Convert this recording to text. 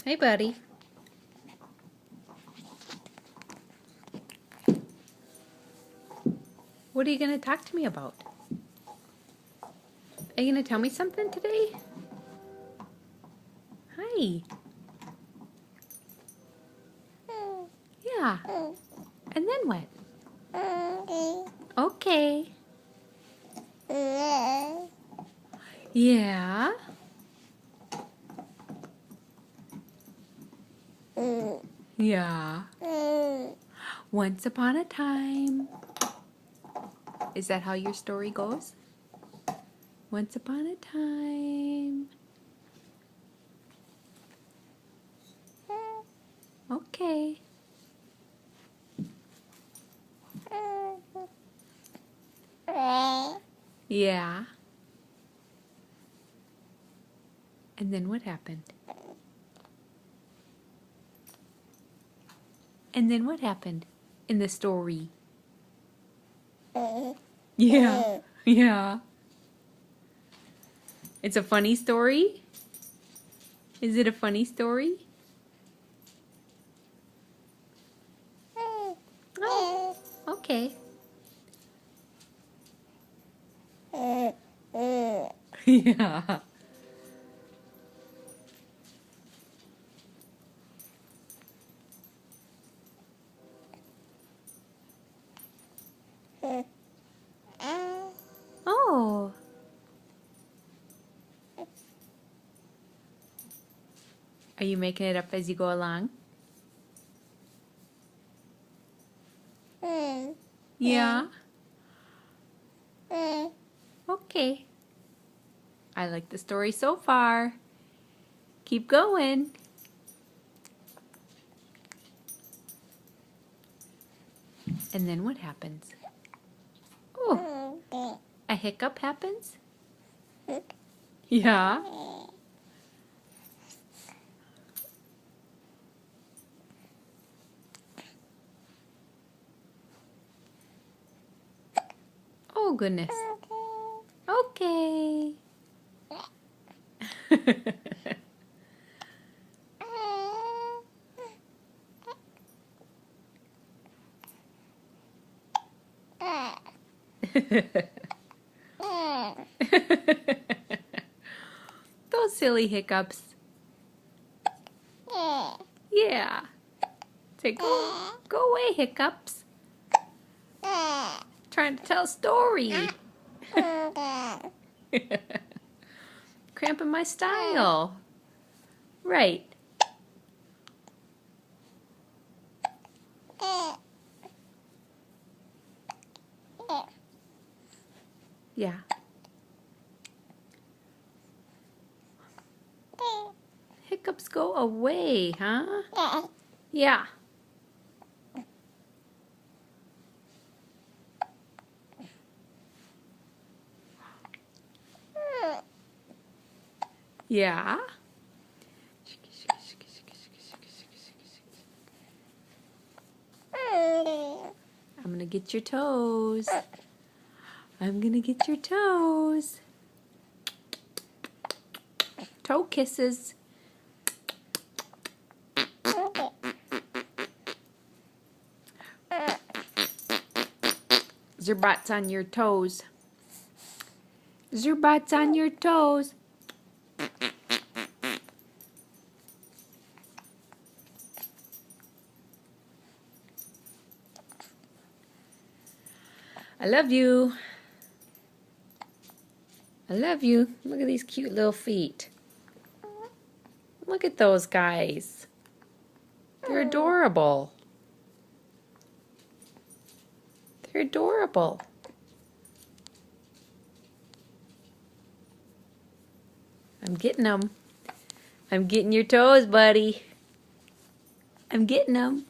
Hey, buddy. What are you going to talk to me about? Are you going to tell me something today? Hi. Yeah. And then what? Okay. Yeah. Yeah. Once upon a time. Is that how your story goes? Once upon a time. Okay. Yeah. And then what happened? And then what happened in the story? Yeah. Yeah. It's a funny story? Is it a funny story? Oh, okay. Yeah. Oh. Are you making it up as you go along? Yeah. Okay. I like the story so far. Keep going. And then what happens? Oh, a hiccup happens? Yeah. Oh, goodness. Okay. Those silly hiccups. Yeah. Say, go away, hiccups. Trying to tell a story. Cramping my style. Right. Yeah. Hiccups go away, huh? Yeah. Yeah. I'm gonna get your toes. I'm gonna get your toes. Toe kisses. Zerbots on your toes. Zerbots on your toes. I love you. I love you. Look at these cute little feet. Look at those guys. They're adorable. They're adorable. I'm getting them. I'm getting your toes, buddy. I'm getting them.